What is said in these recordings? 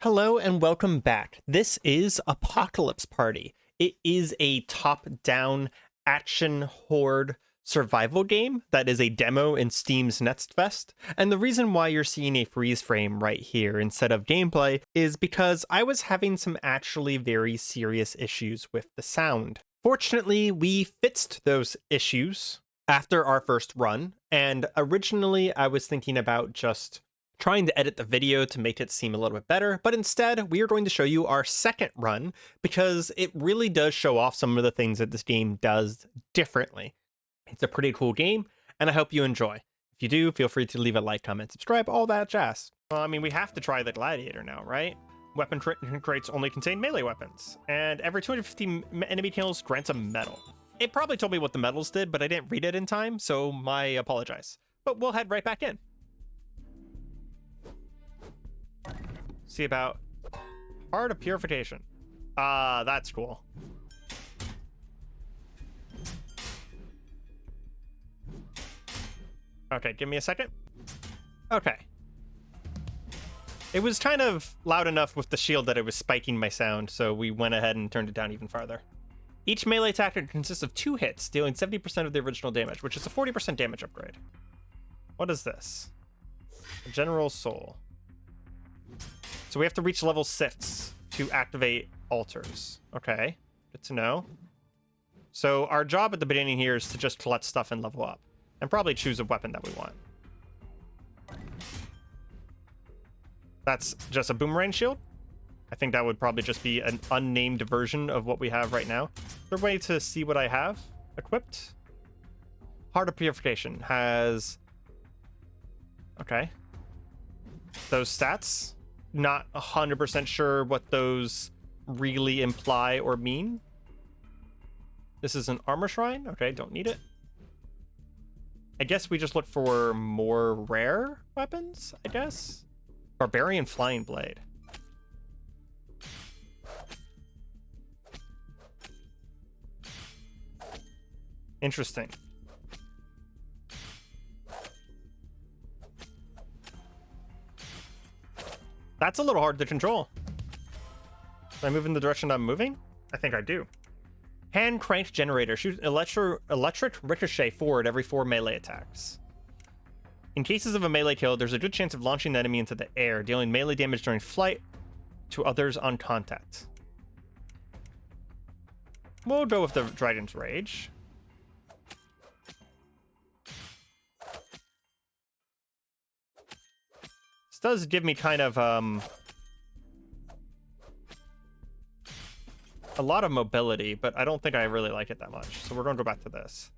Hello and welcome back. This is Apocalypse Party. It is a top-down action horde survival game that is a demo in Steam's Next Fest. And the reason why you're seeing a freeze frame right here instead of gameplay is because I was having some actually very serious issues with the sound. Fortunately, we fixed those issues after our first run, and originally I was thinking about just trying to edit the video to make it seem a little bit better, but instead we are going to show you our second run because it really does show off some of the things that this game does differently. It's a pretty cool game, and I hope you enjoy. If you do, feel free to leave a like, comment, subscribe, all that jazz. Well, I mean, we have to try the Gladiator now, right? Weapon crates only contain melee weapons, and every 250 enemy kills grants a medal. It probably told me what the medals did, but I didn't read it in time, so my apologize. But we'll head right back in. See about Heart of Purification. That's cool. Okay, give me a second. Okay. It was kind of loud enough with the shield that it was spiking my sound, so we went ahead and turned it down even farther. Each melee attacker consists of 2 hits, dealing 70% of the original damage, which is a 40% damage upgrade. What is this? A General Soul. So we have to reach level 6 to activate altars. Okay, good to know. So our job at the beginning here is to just collect stuff and level up. And probably choose a weapon that we want. That's just a boomerang shield. I think that would probably just be an unnamed version of what we have right now. Is there a way to see what I have equipped? Heart of Purification has... Okay. Those stats. Not 100% sure what those really imply or mean. This is an armor shrine. Okay, don't need it. I guess we just look for more rare weapons, I guess. Barbarian Flying Blade. Interesting. That's a little hard to control. Can I move in the direction I'm moving? I think I do. Hand cranked generator. Shoot electric ricochet forward every 4 melee attacks. In cases of a melee kill, there's a good chance of launching the enemy into the air, dealing melee damage during flight to others on contact. We'll go with the Dragon's Rage. This does give me kind of a lot of mobility, but I don't think I really like it that much. So we're going to go back to this.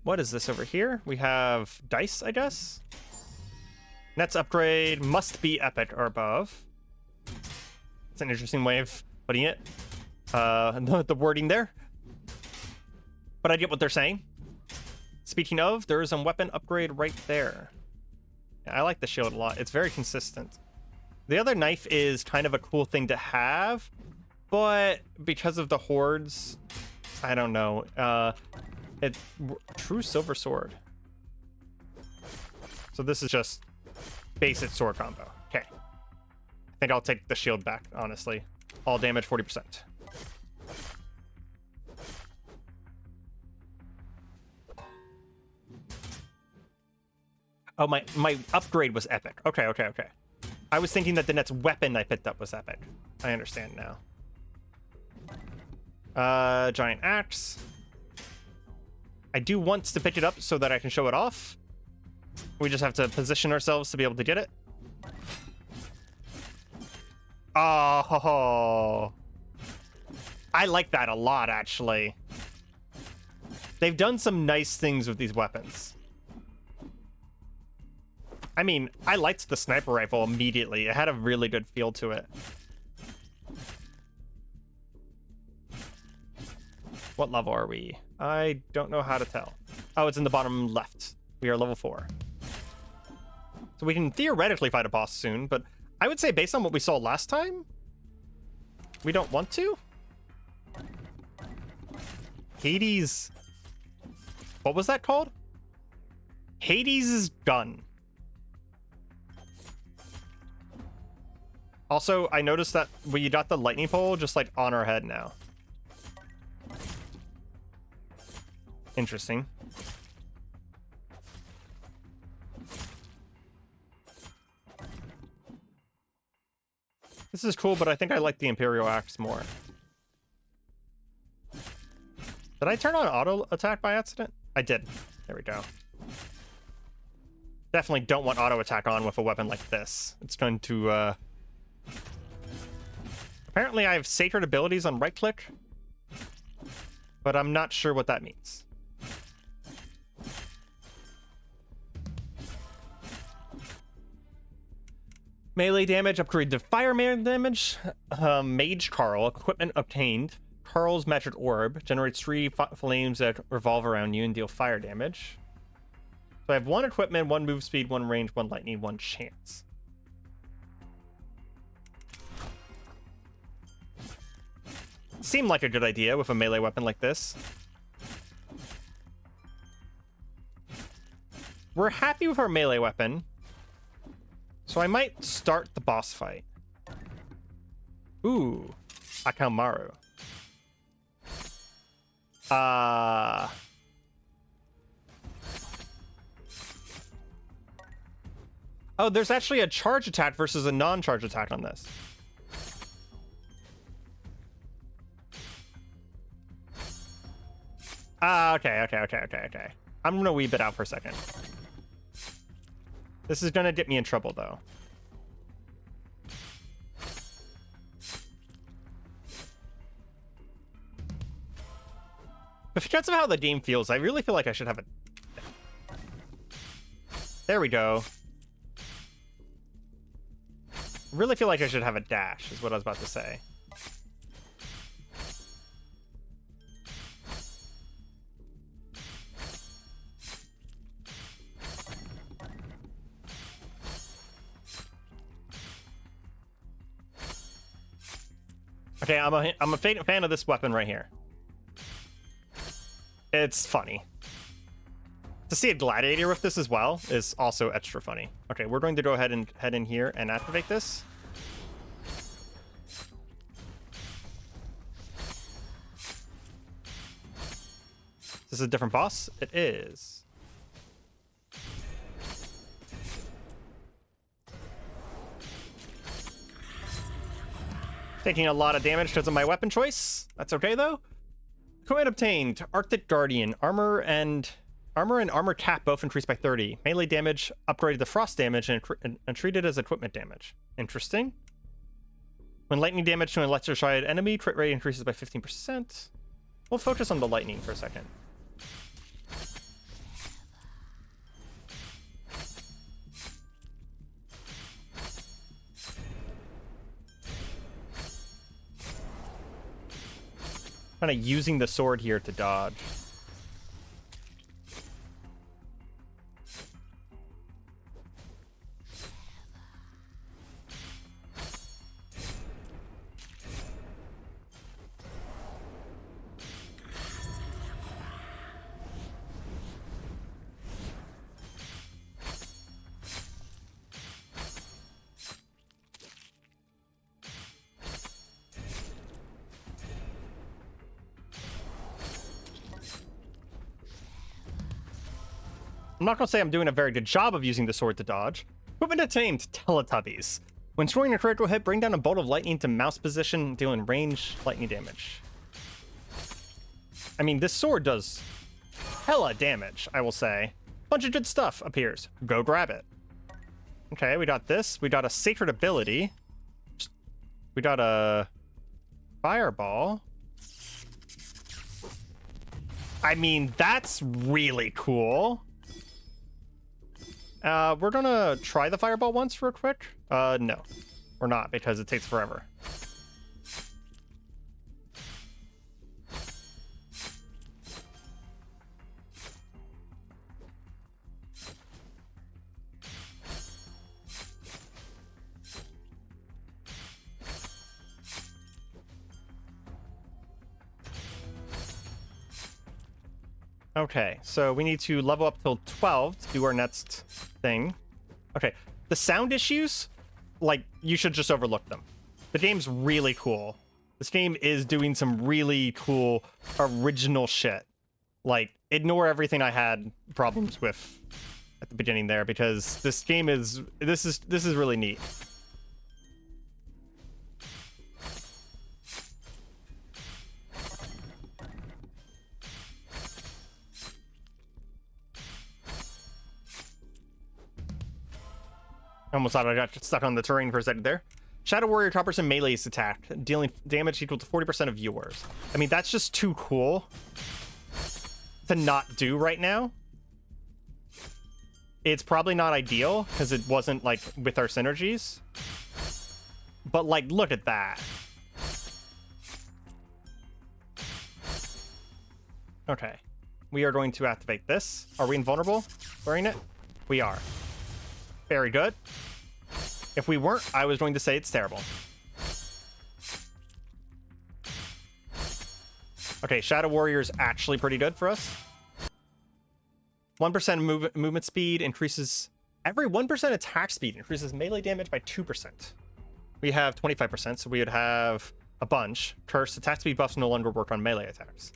What is this over here? We have dice, I guess. Next upgrade must be epic or above. It's an interesting way of putting it. The wording there. But I get what they're saying. Speaking of, there is a weapon upgrade right there. I like the shield a lot. It's very consistent. The other knife is kind of a cool thing to have, but because of the hordes, I don't know. True silver sword. So this is just basic sword combo. Okay. I think I'll take the shield back, honestly. All damage 40%. Oh, my upgrade was epic. Okay. I was thinking that the next weapon I picked up was epic. I understand now. Giant axe. I do want to pick it up so that I can show it off. We just have to position ourselves to be able to get it. Oh, I like that a lot, actually. They've done some nice things with these weapons. I mean, I liked the sniper rifle immediately. It had a really good feel to it. What level are we? I don't know how to tell. Oh, it's in the bottom left. We are level 4. So we can theoretically fight a boss soon, but I would say based on what we saw last time, we don't want to. Hades. What was that called? Hades' gun. Also, I noticed that we got the lightning pole just like on our head now. Interesting. This is cool, but I think I like the Imperial Axe more. Did I turn on auto attack by accident? I did. There we go. Definitely don't want auto attack on with a weapon like this. It's going to, Apparently I have sacred abilities on right click, but I'm not sure what that means. Melee damage, upgrade to fire damage. Mage Carl, equipment obtained. Carl's magic orb generates 3 flames that revolve around you and deal fire damage. So I have 1 equipment, 1 move speed, 1 range, 1 lightning, 1 chance. Seemed like a good idea with a melee weapon like this. We're happy with our melee weapon, so I might start the boss fight. Ooh, Akamaru. Oh, there's actually a charge attack versus a non-charge attack on this. Okay. I'm gonna weeb it out for a second. This is gonna get me in trouble, though. But because of how the game feels, I really feel like I should have a... There we go. I really feel like I should have a dash, is what I was about to say. Okay, I'm a fan of this weapon right here. It's funny. To see a gladiator with this as well is also extra funny. Okay, we're going to go ahead and head in here and activate this. Is this a different boss? It is. Taking a lot of damage because of my weapon choice. That's okay, though. Command obtained. Arctic Guardian. Armor and armor cap both increased by 30. Melee damage upgraded to frost damage and treated as equipment damage. Interesting. When lightning damage to an electrified enemy, crit rate increases by 15%. We'll focus on the lightning for a second. Kind of using the sword here to dodge. I'm not going to say I'm doing a very good job of using the sword to dodge. Equipment attained, Teletubbies. When scoring a critical hit, bring down a bolt of lightning to mouse position, dealing range lightning damage. I mean, this sword does hella damage, I will say. Bunch of good stuff appears. Go grab it. Okay, we got this. We got a sacred ability. We got a fireball. I mean, that's really cool. We're gonna try the fireball once real quick. No, we're not, because it takes forever. Okay, so we need to level up till 12 to do our next thing. Okay, the sound issues, like, you should just overlook them. The game's really cool. This game is doing some really cool original shit. Like, ignore everything I had problems with at the beginning there, because this game is this is really neat. I almost thought I got stuck on the terrain for a second there. Shadow Warrior top-person melee is attacked, dealing damage equal to 40% of yours. I mean, that's just too cool to not do right now. It's probably not ideal, because it wasn't, like, with our synergies. But, like, look at that. Okay. We are going to activate this. Are we invulnerable wearing it? We are. Very good. If we weren't, I was going to say it's terrible. Okay, Shadow Warrior is actually pretty good for us. 1% movement speed increases... Every 1% attack speed increases melee damage by 2%. We have 25%, so we would have a bunch. Cursed attack speed buffs no longer work on melee attacks.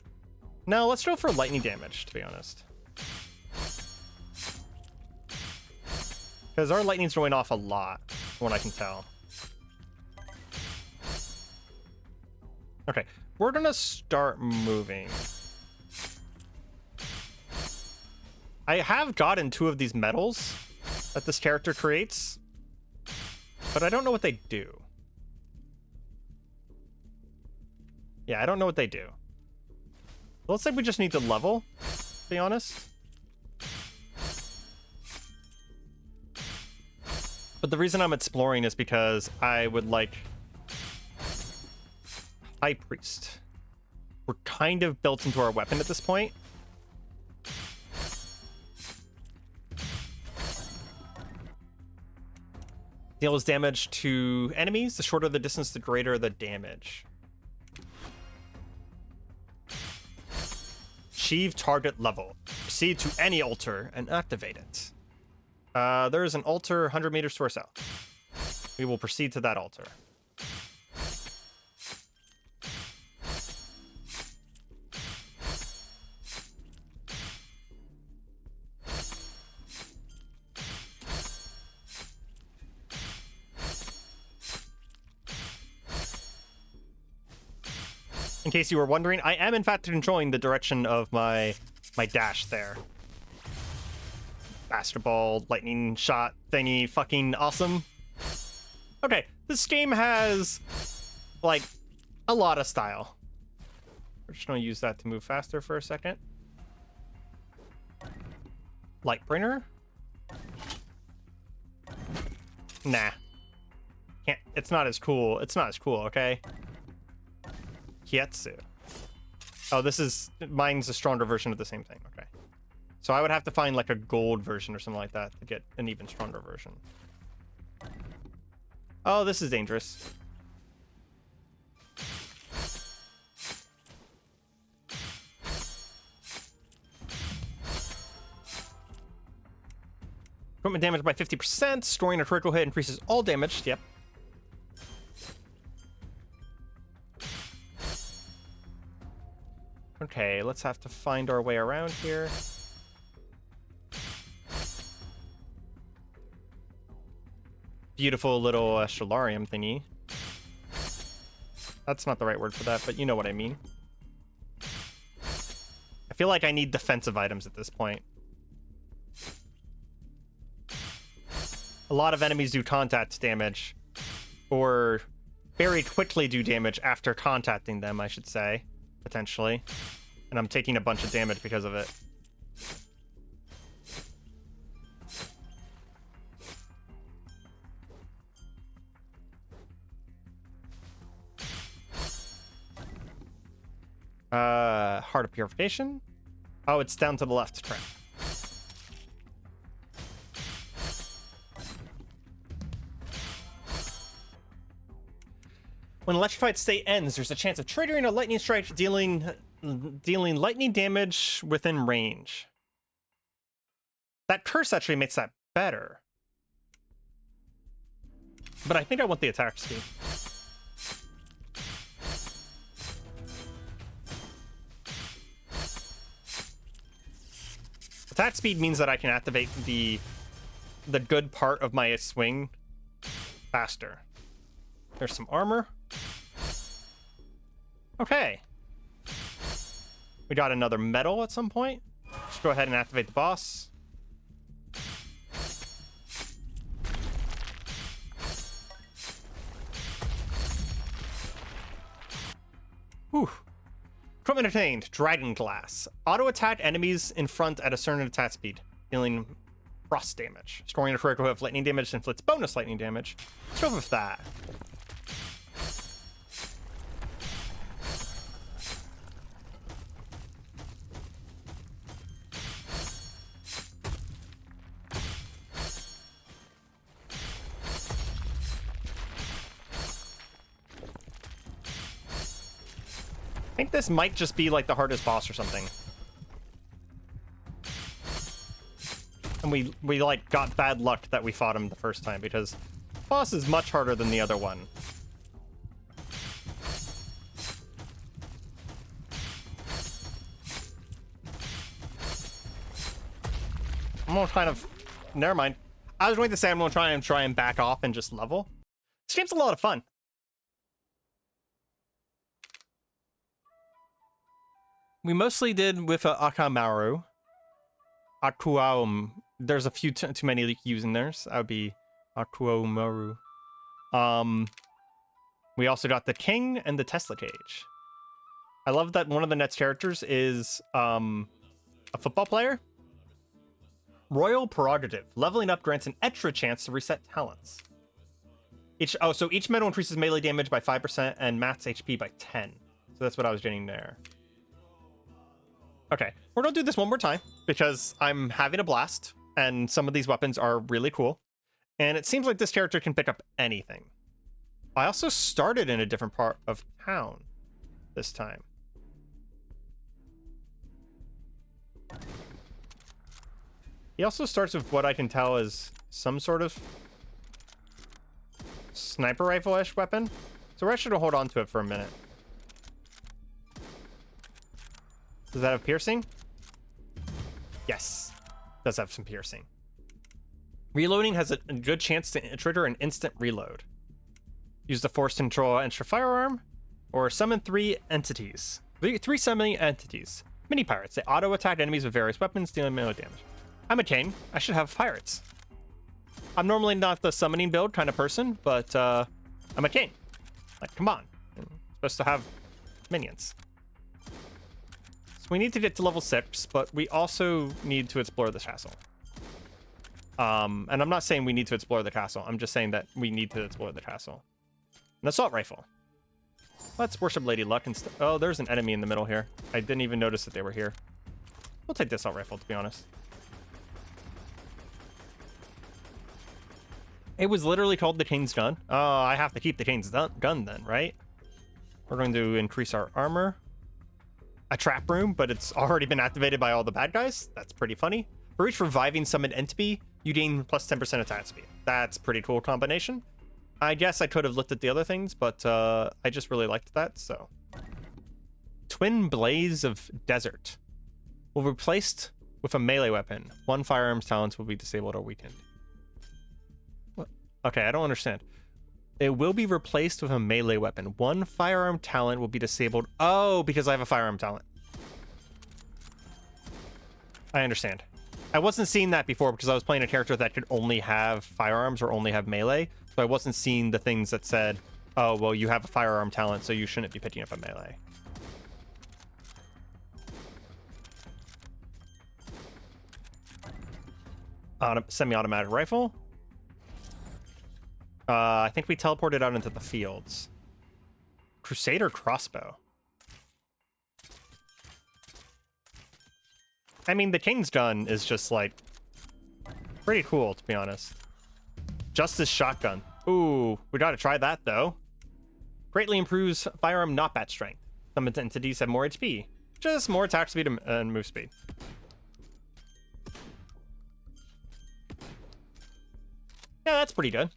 No, let's go for lightning damage, to be honest. Because our lightning's going off a lot, from what I can tell. Okay, we're gonna start moving. I have gotten 2 of these medals that this character creates, but I don't know what they do. Yeah, I don't know what they do. Looks like we just need to level, to be honest. But the reason I'm exploring is because I would like... High Priest. We're kind of built into our weapon at this point. Deals damage to enemies. The shorter the distance, the greater the damage. Achieve target level. Proceed to any altar and activate it. There is an altar 100 meters to our south. We will proceed to that altar. In case you were wondering, I am in fact controlling the direction of my dash there. Basketball, lightning shot thingy, fucking awesome. Okay, this game has, like, a lot of style. We're just gonna use that to move faster for a second. Lightbringer? Nah. Can't, it's not as cool. It's not as cool, okay? Kietsu. Oh, this is... Mine's a stronger version of the same thing. Okay. So I would have to find, like, a gold version or something like that to get an even stronger version. Oh, this is dangerous. Equipment damage by 50%. Storing a critical hit increases all damage. Yep. Okay, let's have to find our way around here. Beautiful little Shalarium thingy. That's not the right word for that, but you know what I mean. I feel like I need defensive items at this point. A lot of enemies do contact damage, or very quickly do damage after contacting them, I should say, potentially. And I'm taking a bunch of damage because of it. Heart of Purification. Oh, it's down to the left. Crap. When electrified state ends, there's a chance of triggering a lightning strike, dealing dealing lightning damage within range. That curse actually makes that better. But I think I want the attack speed. Attack speed means that I can activate the good part of my swing faster. There's some armor. Okay. We got another medal at some point. Let's go ahead and activate the boss. Whew. Equipment attained. Dragon Glass. Auto-attack enemies in front at a certain attack speed, dealing frost damage. Storing a critical hit of lightning damage inflicts bonus lightning damage. Let's go with that. I think this might just be like the hardest boss or something. And we like got bad luck that we fought him the first time, because boss is much harder than the other one. I'm gonna kind of... Never mind. I was going to say I'm gonna try and back off and just level. This game's a lot of fun. We mostly did with Akamaru. Akuaum. There's a few too many U's in there, so that would be Akuomaru. We also got the King and the Tesla Cage. I love that one of the next characters is a football player. Royal Prerogative. Leveling up grants an extra chance to reset talents. So each medal increases melee damage by 5% and max HP by 10. So that's what I was getting there. Okay, we're gonna do this one more time because I'm having a blast and some of these weapons are really cool. And it seems like this character can pick up anything. I also started in a different part of town this time. He also starts with what I can tell is some sort of sniper rifle-ish weapon. So we're actually gonna hold on to it for a minute. Does that have piercing? Yes. Does have some piercing. Reloading has a good chance to trigger an instant reload. Use the force to control an extra firearm, or summon 3 entities. Three summoning entities. Mini pirates. They auto-attack enemies with various weapons, dealing melee damage. I'm a Kane. I should have pirates. I'm normally not the summoning build kind of person, but I'm a Kane. Like, come on. I'm supposed to have minions. So we need to get to level 6, but we also need to explore this castle. And I'm not saying we need to explore the castle. I'm just saying that we need to explore the castle. An assault rifle. Let's worship Lady Luck and oh, there's an enemy in the middle here. I didn't even notice that they were here. We'll take the assault rifle, to be honest. It was literally called the King's Gun. Oh, I have to keep the King's Gun then, right? We're going to increase our armor. A trap room, but it's already been activated by all the bad guys. That's pretty funny. For each reviving summoned entity, you gain plus 10% attack speed. That's pretty cool combination. I guess I could have looked at the other things, but I just really liked that, so. Twin Blaze of Desert. Will be replaced with a melee weapon. One firearm's talents will be disabled or weakened. What? Okay, I don't understand. It will be replaced with a melee weapon. One firearm talent will be disabled. Oh, because I have a firearm talent. I understand. I wasn't seeing that before because I was playing a character that could only have firearms or only have melee. So I wasn't seeing the things that said, oh, well, you have a firearm talent, so you shouldn't be picking up a melee. Semi-automatic rifle. I think we teleported out into the fields. Crusader crossbow. I mean, the King's Gun is just, like, pretty cool, to be honest. Justice shotgun. Ooh, we gotta try that, though. Greatly improves firearm knockback strength. Some entities have more HP. Just more attack speed and move speed. Yeah, that's pretty good.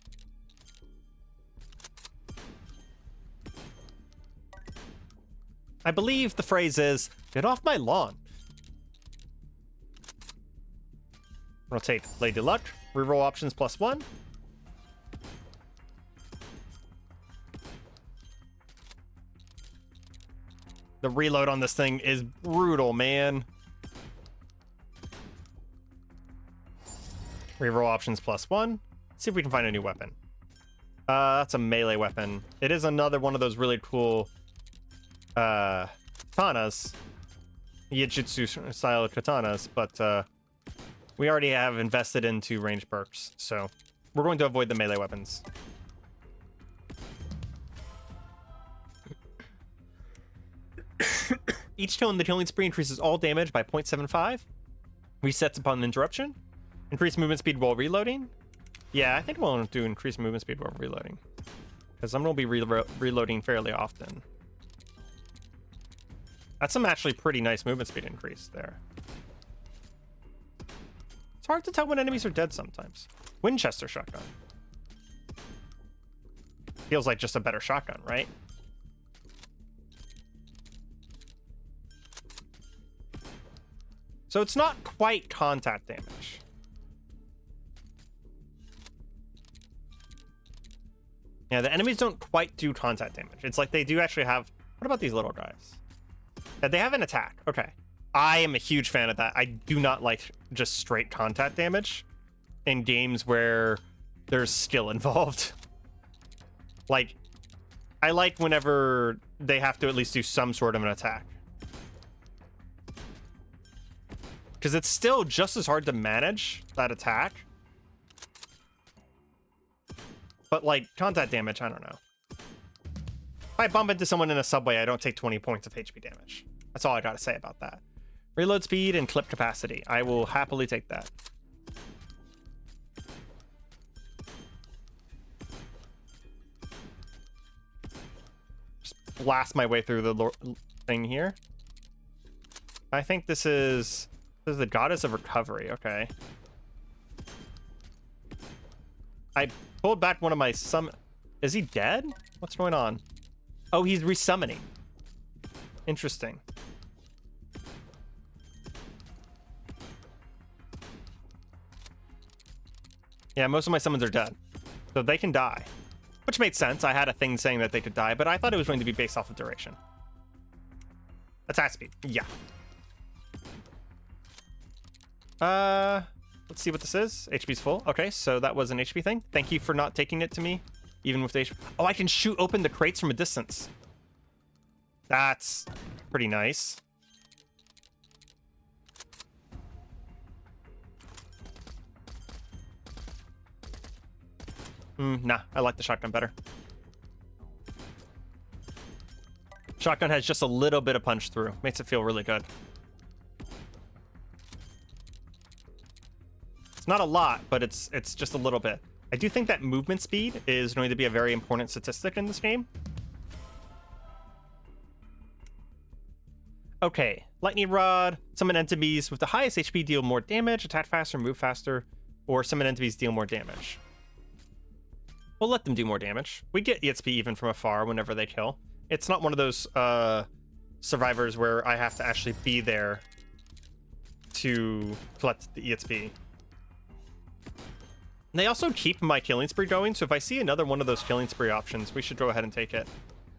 I believe the phrase is, get off my lawn. Rotate Lady Luck. Reroll options +1. The reload on this thing is brutal, man. Reroll options +1. See if we can find a new weapon. That's a melee weapon. It is another one of those really cool katanas. Yijutsu style katanas, but we already have invested into range perks, so we're going to avoid the melee weapons. Each kill in the killing spree increases all damage by 0.75. Resets upon interruption. Increase movement speed while reloading. Yeah, I think we'll do increased movement speed while reloading, because I'm going to be reloading fairly often. That's some actually pretty nice movement speed increase there. It's hard to tell when enemies are dead sometimes. Winchester shotgun. Feels like just a better shotgun, right? So it's not quite contact damage. Yeah, the enemies don't quite do contact damage. It's like they do actually have... What about these little guys? Yeah, they have an attack. Okay. I am a huge fan of that. I do not like just straight contact damage in games where there's skill involved. Like, I like whenever they have to at least do some sort of an attack. Because it's still just as hard to manage that attack. But, like, contact damage, I don't know. If I bump into someone in a subway, I don't take 20 points of HP damage. That's all I gotta say about that. Reload speed and clip capacity. I will happily take that. Just blast my way through the thing here. I think this is the Goddess of Recovery. Okay. I pulled back one of my Is he dead? What's going on? Oh, he's resummoning. Interesting. Yeah, most of my summons are dead. So they can die. Which made sense. I had a thing saying that they could die, but I thought it was going to be based off of duration. Attack speed. Yeah. Let's see what this is. HP's full. Okay, so that was an HP thing. Thank you for not taking it to me, even with the HP. Oh, I can shoot open the crates from a distance. That's pretty nice. Nah, I like the shotgun better. Shotgun has just a little bit of punch through. Makes it feel really good. It's not a lot, but it's just a little bit. I do think that movement speed is going to be a very important statistic in this game. Okay, Lightning Rod. Summon enemies with the highest HP deal more damage, attack faster, move faster, or summon enemies deal more damage. We'll let them do more damage. We get EXP even from afar whenever they kill. It's not one of those survivors where I have to actually be there to collect the EXP. And they also keep my killing spree going, so if I see another one of those killing spree options, we should go ahead and take it.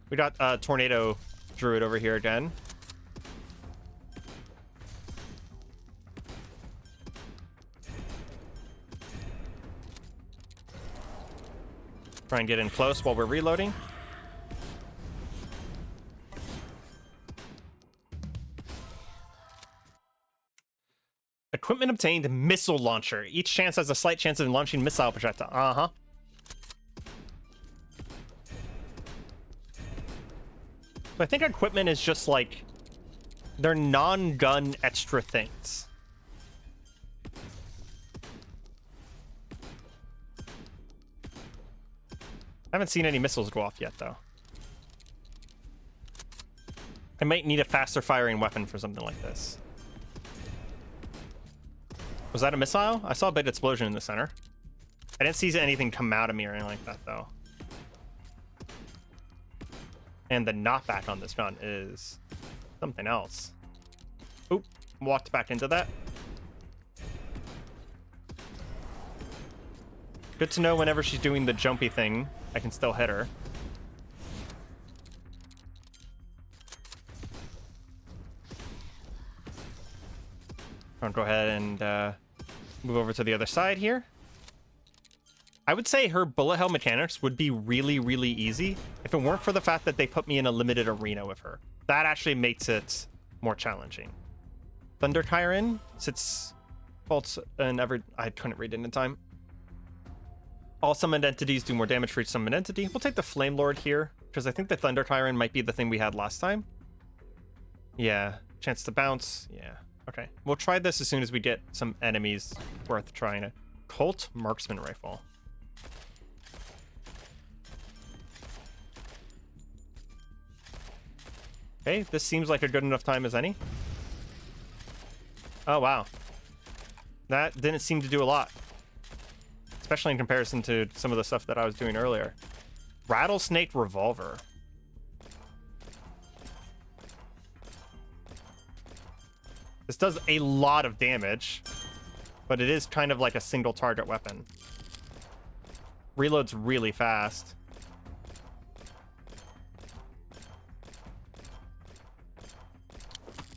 We got Tornado Druid over here again. Try and get in close while we're reloading. Equipment obtained, missile launcher. Each chance has a slight chance of launching missile projectile. Uh-huh. So I think equipment is just like, they're non-gun extra things. I haven't seen any missiles go off yet, though. I might need a faster firing weapon for something like this. Was that a missile? I saw a big explosion in the center. I didn't see anything come out of me or anything like that, though. And the knockback on this gun is something else. Oop, walked back into that. Good to know whenever she's doing the jumpy thing, I can still hit her. I'll go ahead and move over to the other side here. I would say her bullet hell mechanics would be really, really easy if it weren't for the fact that they put me in a limited arena with her. That actually makes it more challenging. Thunder Kyren sits faults and I couldn't read it in time. All summoned entities do more damage for each summoned entity. We'll take the Flame Lord here because I think the Thunder Kyren might be the thing we had last time. Yeah, chance to bounce. Yeah. Okay, we'll try this as soon as we get some enemies worth trying it. Colt Marksman Rifle. Okay, this seems like a good enough time as any. Oh, wow. That didn't seem to do a lot. Especially in comparison to some of the stuff that I was doing earlier. Rattlesnake Revolver. This does a lot of damage, but it is kind of like a single target weapon. Reloads really fast.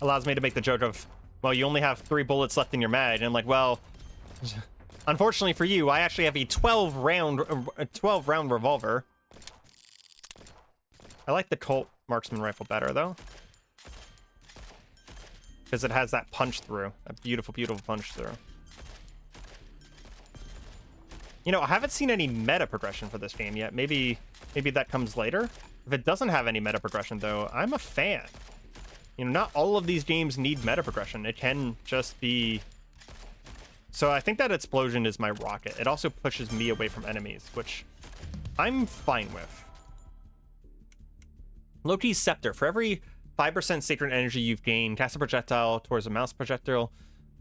Allows me to make the joke of, well, you only have 3 bullets left in your mag. And I'm like, well, unfortunately for you, I actually have a 12-round revolver. I like the Colt Marksman Rifle better, though. Because it has that punch through. A beautiful, beautiful punch through. You know, I haven't seen any meta progression for this game yet. Maybe that comes later. If it doesn't have any meta progression, though, I'm a fan. You know, not all of these games need meta progression. It can just be... So I think that explosion is my rocket. It also pushes me away from enemies, which I'm fine with. Loki's Scepter. For every 5% sacred energy you've gained, cast a projectile towards a mouse projectile.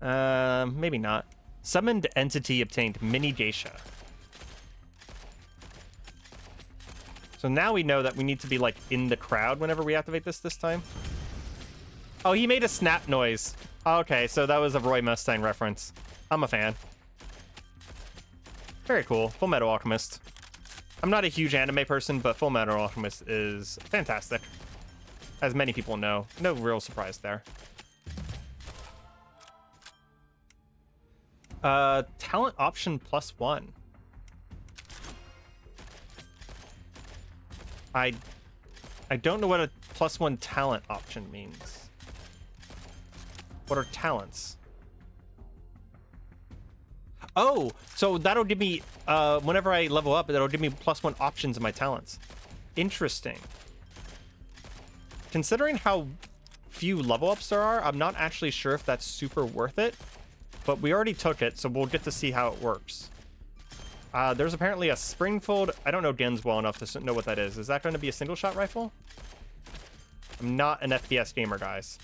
Maybe not. Summoned entity obtained mini geisha. So now we know that we need to be like in the crowd whenever we activate this time. Oh, he made a snap noise. Okay, so that was a Roy Mustang reference. I'm a fan. Very cool. Full Metal Alchemist. I'm not a huge anime person, but Full Metal Alchemist is fantastic. As many people know. No real surprise there. Talent option +1. I don't know what a +1 talent option means. What are talents? Oh, so that'll give me, whenever I level up, that'll give me +1 options in my talents. Interesting. Considering how few level ups there are, I'm not actually sure if that's super worth it. But we already took it, so we'll get to see how it works. There's apparently a Springfold. I don't know Gens well enough to know what that is. Is that going to be a single shot rifle? I'm not an FPS gamer, guys.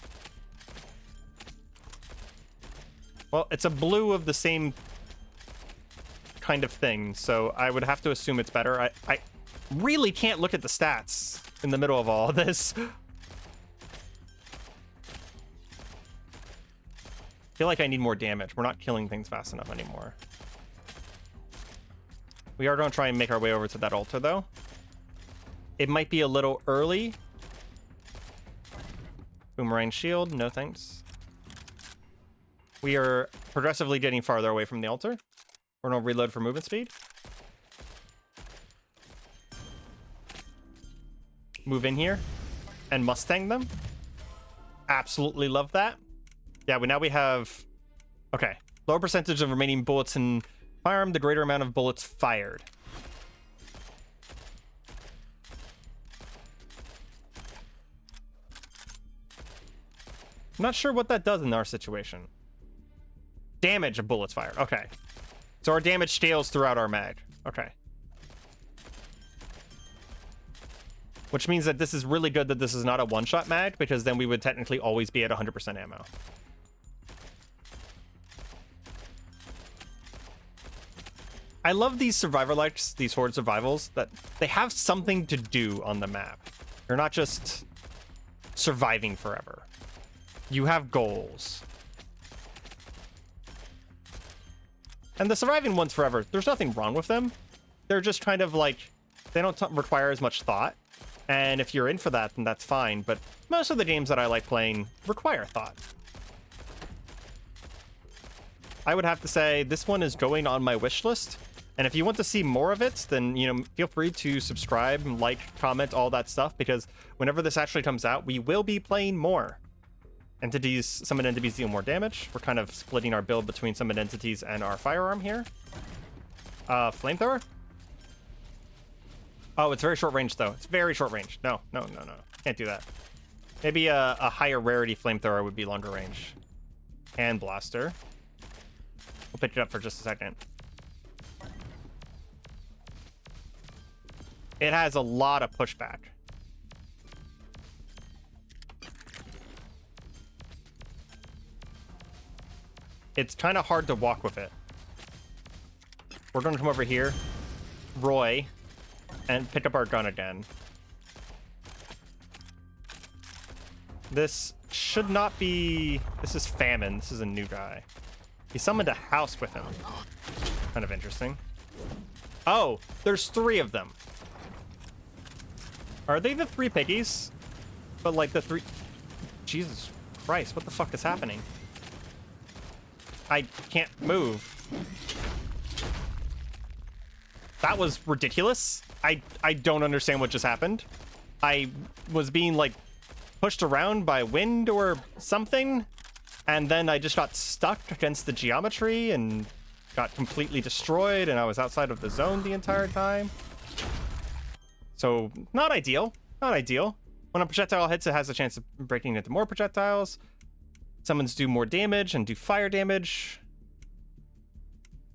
Well, it's a blue of the same kind of thing, so I would have to assume it's better. I really can't look at the stats in the middle of all of this. I feel like I need more damage. We're not killing things fast enough anymore. We are going to try and make our way over to that altar, though. It might be a little early. Boomerang shield, no thanks. We are progressively getting farther away from the altar. We're going to reload for movement speed. Move in here and Mustang them. Absolutely love that. Yeah, now we have... Okay. Lower percentage of remaining bullets in firearm, the greater amount of bullets fired. I'm not sure what that does in our situation. Damage of bullets fired. Okay. So our damage scales throughout our mag. Okay. which means that this is really good that this is not a one-shot mag, because then we would technically always be at 100% ammo. I love these survivor-likes, these Horde survivals, that they have something to do on the map. You're not just surviving forever. You have goals. And the surviving ones forever, there's nothing wrong with them. They're just kind of like, they don't require as much thought. And if you're in for that, then that's fine. But most of the games that I like playing require thought. I would have to say this one is going on my wish list. And if you want to see more of it, then, you know, feel free to subscribe, like, comment, all that stuff, because whenever this actually comes out, we will be playing more. Entities, summoned entities deal more damage. We're kind of splitting our build between summoned entities and our firearm here. Flamethrower? Oh, it's very short range, though. It's very short range. No. Can't do that. Maybe a higher rarity flamethrower would be longer range. Hand blaster. We'll pick it up for just a second. It has a lot of pushback. It's kind of hard to walk with it. We're going to come over here, Roy, and pick up our gun again. This should not be... This is Famine. This is a new guy. He summoned a house with him. Kind of interesting. Oh, there's 3 of them. Are they the 3 piggies? But like the 3... Jesus Christ, what the fuck is happening? I can't move. That was ridiculous. I don't understand what just happened. I was being like pushed around by wind or something, and then I just got stuck against the geometry and got completely destroyed, and I was outside of the zone the entire time. So, not ideal. Not ideal. When a projectile hits, it has a chance of breaking into more projectiles. Summons do more damage and do fire damage.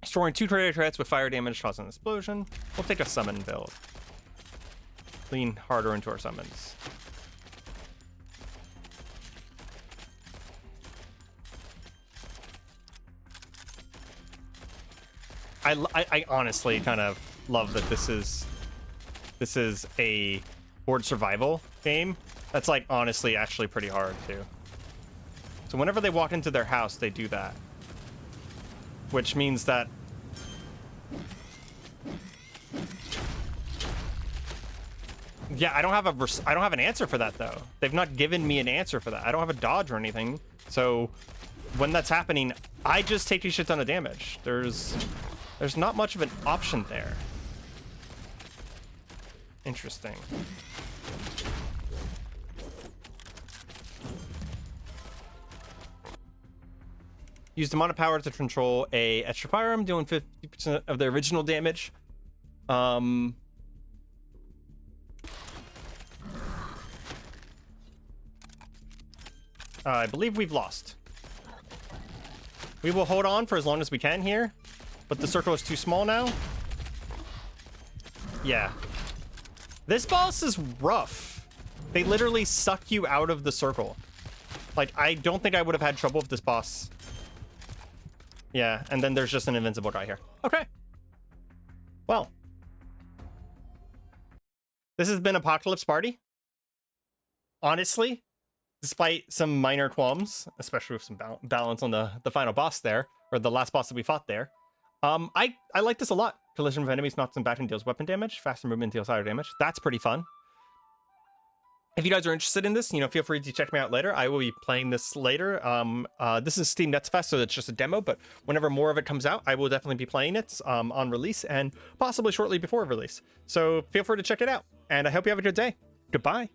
Storing 2 critical threats with fire damage causing an explosion. We'll take a summon build. Lean harder into our summons. I honestly kind of love that this is a Horde survival game. That's like honestly actually pretty hard too. So whenever they walk into their house, they do that. Which means that yeah, I don't have an answer for that though. They've not given me an answer for that. I don't have a dodge or anything. So when that's happening, I just take a shit ton of damage. There's not much of an option there. Interesting. Used amount of power to control a extra firearm, doing 50% of the original damage. I believe we've lost. We will hold on for as long as we can here, but the circle is too small now. Yeah. This boss is rough. They literally suck you out of the circle. Like, I don't think I would have had trouble with this boss. Yeah, and then there's just an invincible guy here. Okay. Well. This has been Apocalypse Party. Honestly, despite some minor qualms, especially with some balance on the final boss there, or the last boss that we fought there, I like this a lot. Collision of enemies knocks them back and deals weapon damage. Faster movement deals higher damage. That's pretty fun. If you guys are interested in this, you know, feel free to check me out later. I will be playing this later. This is Steam Next Fest, so it's just a demo, but whenever more of it comes out, I will definitely be playing it on release and possibly shortly before release. So feel free to check it out, and I hope you have a good day. Goodbye.